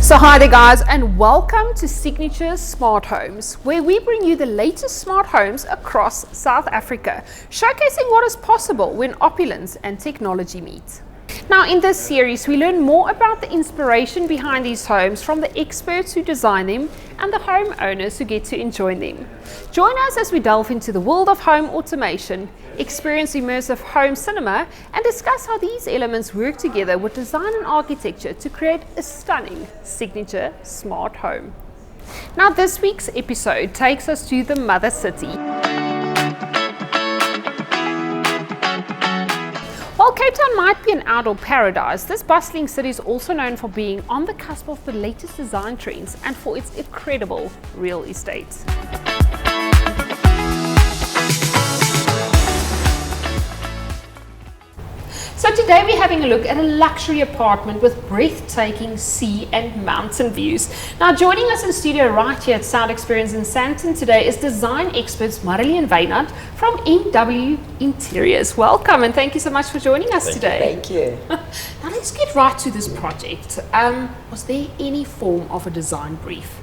So hi there guys, and welcome to Signature Smart Homes, where we bring you the latest smart homes across South Africa, showcasing what is possible when opulence and technology meet. Now in this series we learn more about the inspiration behind these homes from the experts who design them and the homeowners who get to enjoy them. Join us as we delve into the world of home automation, experience immersive home cinema, and discuss how these elements work together with design and architecture to create a stunning signature smart home. Now this week's episode takes us to the mother city. While Cape Town might be an outdoor paradise, this bustling city is also known for being on the cusp of the latest design trends and for its incredible real estate. So today we're having a look at a luxury apartment with breathtaking sea and mountain views. Now joining us in studio right here at Sound Experience in Sandton today is design experts Marilee and Wynand from MW Interiors. Welcome and thank you so much for joining us today. Thank you. Now let's get right to this project. Was there any form of a design brief?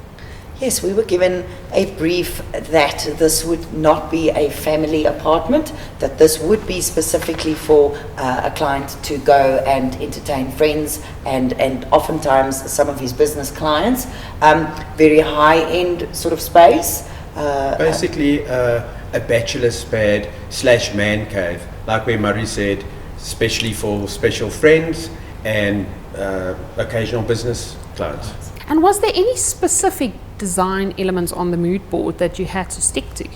Yes, we were given a brief that this would not be a family apartment, that this would be specifically for a client to go and entertain friends and oftentimes some of his business clients. Very high-end sort of space. Basically a bachelor's pad / man cave, like where Murray said, especially for special friends and occasional business clients. And was there any specific design elements on the mood board that you had to stick to?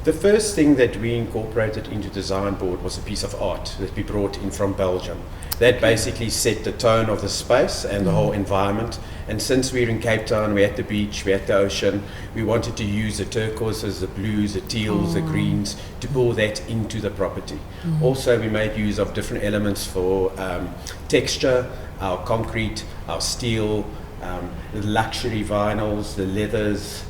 The first thing that we incorporated into design board was a piece of art that we brought in from Belgium. That basically set the tone of the space and the whole environment. And since we're in Cape Town, we're at the beach, we're at the ocean, we wanted to use the turquoises, the blues, the teals, the greens to pull that into the property. Also, we made use of different elements for texture, our concrete, our steel, the luxury vinyls, the leathers.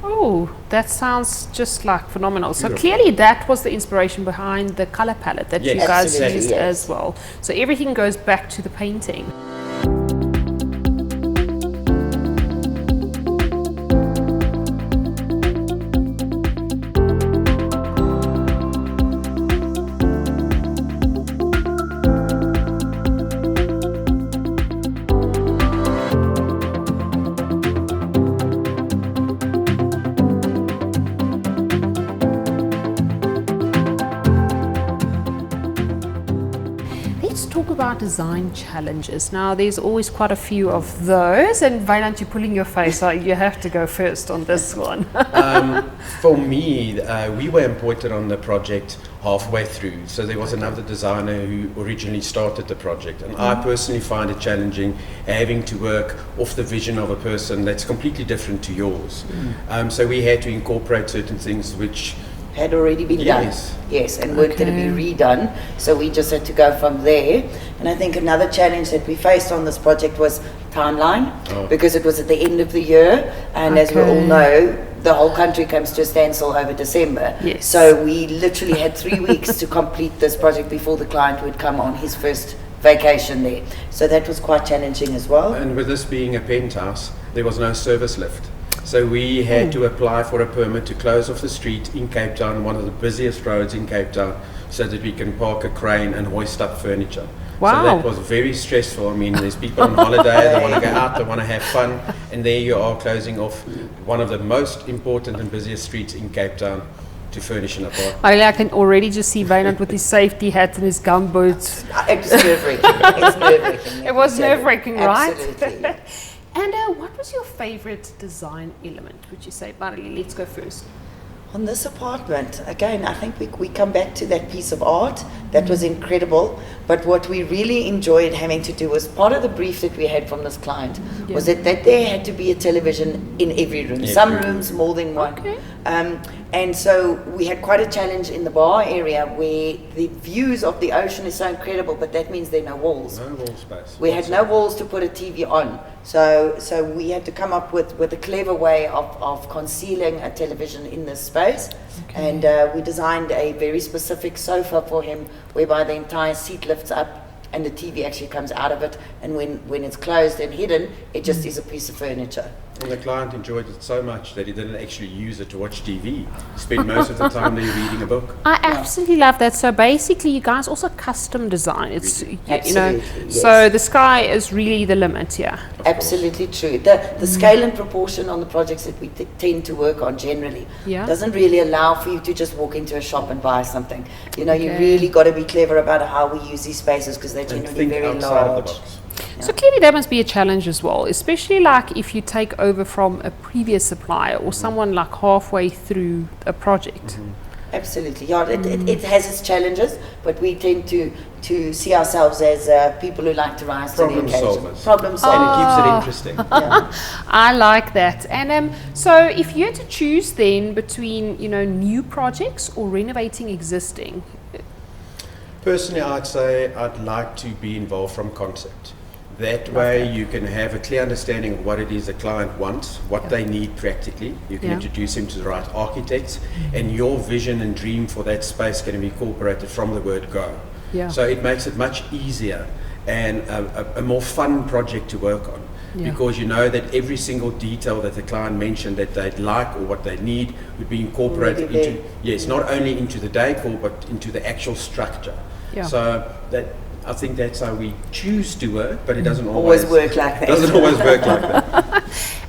Oh, that sounds just like phenomenal. So clearly that was the inspiration behind the color palette that you guys used as well. So everything goes back to the painting. Let's talk about design challenges. Now there's always quite a few of those, and Wynand, you're pulling your face, so you have to go first on this one. For me, we were appointed on the project halfway through, so there was another designer who originally started the project, and I personally find it challenging having to work off the vision of a person that's completely different to yours. So we had to incorporate certain things which had already been done. Yes, and weren't going to be redone. So we just had to go from there. And I think another challenge that we faced on this project was timeline, because it was at the end of the year, and as we all know, the whole country comes to a standstill over December. Yes. So we literally had 3 weeks to complete this project before the client would come on his first vacation there. So that was quite challenging as well. And with this being a penthouse, there was no service lift. So we had to apply for a permit to close off the street in Cape Town, one of the busiest roads in Cape Town, so that we can park a crane and hoist up furniture. Wow. So that was very stressful. I mean, there's people on holiday, they want to go out, they want to have fun, and there you are closing off one of the most important and busiest streets in Cape Town to furnish an apartment. I can already just see Wynand with his safety hat and his gumboots. It's nerve-wracking. It's nerve-wracking. It was nerve-wracking, right? Absolutely. And what was your favorite design element, would you say? Marilee, let's go first. On this apartment, again, I think we come back to that piece of art that was incredible. But what we really enjoyed having to do was part of the brief that we had from this client was that there had to be a television in every room. Some rooms more than one. And so we had quite a challenge in the bar area where the views of the ocean is so incredible, but that means there are no walls. No wall space. We had no walls to put a TV on. So we had to come up with a clever way of concealing a television in this space. And we designed a very specific sofa for him, whereby the entire seat lifts up and the TV actually comes out of it, and when it's closed and hidden, it just is a piece of furniture. And the client enjoyed it so much that he didn't actually use it to watch TV. He spent most of the time there reading a book. I absolutely love that. So basically, you guys also custom design. It's Absolutely, yes. so the sky is really the limit. Yeah. Absolutely true. The scale and proportion on the projects that we tend to work on generally doesn't really allow for you to just walk into a shop and buy something. You really got to be clever about how we use these spaces, because they're generally very outside large. of the box. So clearly that must be a challenge as well, especially like if you take over from a previous supplier or someone like halfway through a project. Absolutely, yeah. It has its challenges, but we tend to see ourselves as people who like to rise to the occasion. Solvers. Problem solvers. And it keeps it interesting. I like that. And so if you had to choose then between new projects or renovating existing, Personally, I'd say I'd like to be involved from concept. That way you can have a clear understanding of what it is the client wants, what they need practically. You can introduce them to the right architects, and your vision and dream for that space can be incorporated from the word go. So it makes it much easier and a more fun project to work on. Because you know that every single detail that the client mentioned that they'd like or what they need would be incorporated into, not only into the decor, but into the actual structure. So that, I think that's how we choose to work, but it doesn't always work like that. Doesn't always work like that.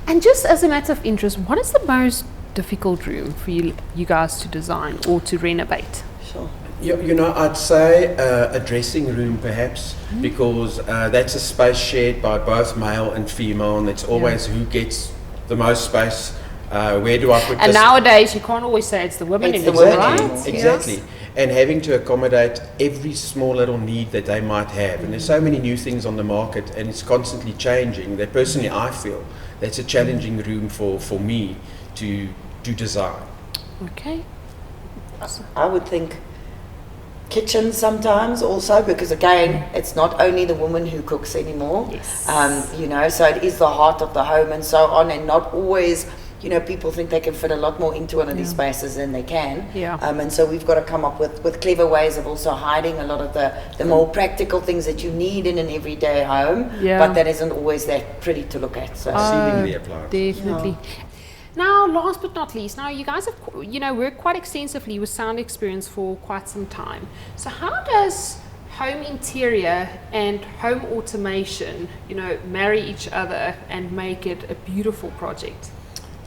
And just as a matter of interest, what is the most difficult room for you guys to design or to renovate? Sure. I'd say a dressing room perhaps, because that's a space shared by both male and female, and it's always who gets the most space. Where do I put this? And nowadays you can't always say it's the women It's anymore, the women right? anymore. Exactly. Yes. And having to accommodate every small little need that they might have. And there's so many new things on the market, and it's constantly changing, that personally I feel that's a challenging room for me to design. Okay. I would think kitchen sometimes also, because again, it's not only the woman who cooks anymore. So it is the heart of the home and so on, and not always, people think they can fit a lot more into one of these spaces than they can. And so we've got to come up with clever ways of also hiding a lot of the more practical things that you need in an everyday home, but that isn't always that pretty to look at. So Seemingly applied. Definitely. Now, last but not least, you guys have, worked quite extensively with sound experience for quite some time. So how does home interior and home automation, marry each other and make it a beautiful project?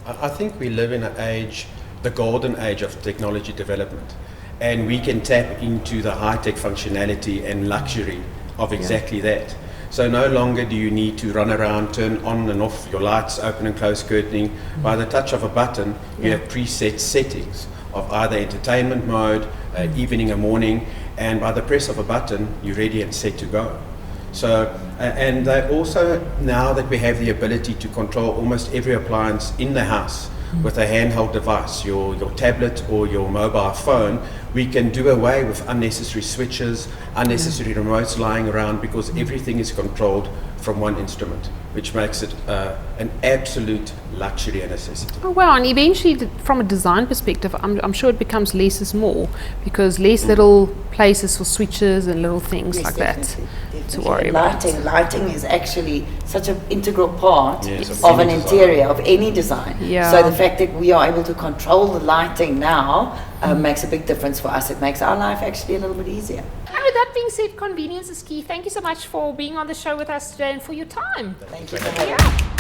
I think we live in an age, the golden age of technology development, and we can tap into the high-tech functionality and luxury of exactly that. So no longer do you need to run around, turn on and off your lights, open and close curtaining. By the touch of a button, you have preset settings of either entertainment mode, evening or morning, and by the press of a button, you're ready and set to go. So, and they also, now that we have the ability to control almost every appliance in the house with a handheld device, your tablet or your mobile phone, we can do away with unnecessary switches, unnecessary remotes lying around, because everything is controlled from one instrument, which makes it an absolute luxury and necessity. Oh wow, and eventually from a design perspective, I'm sure it becomes less is more, because less little places for switches and little things like definitely. that to worry about. Lighting is actually such an integral part Yes, of an interior, of any design. Yeah. So the fact that we are able to control the lighting now makes a big difference for us. It makes our life actually a little bit easier. And with that being said, convenience is key. Thank you so much for being on the show with us today and for your time. Thank you for having me.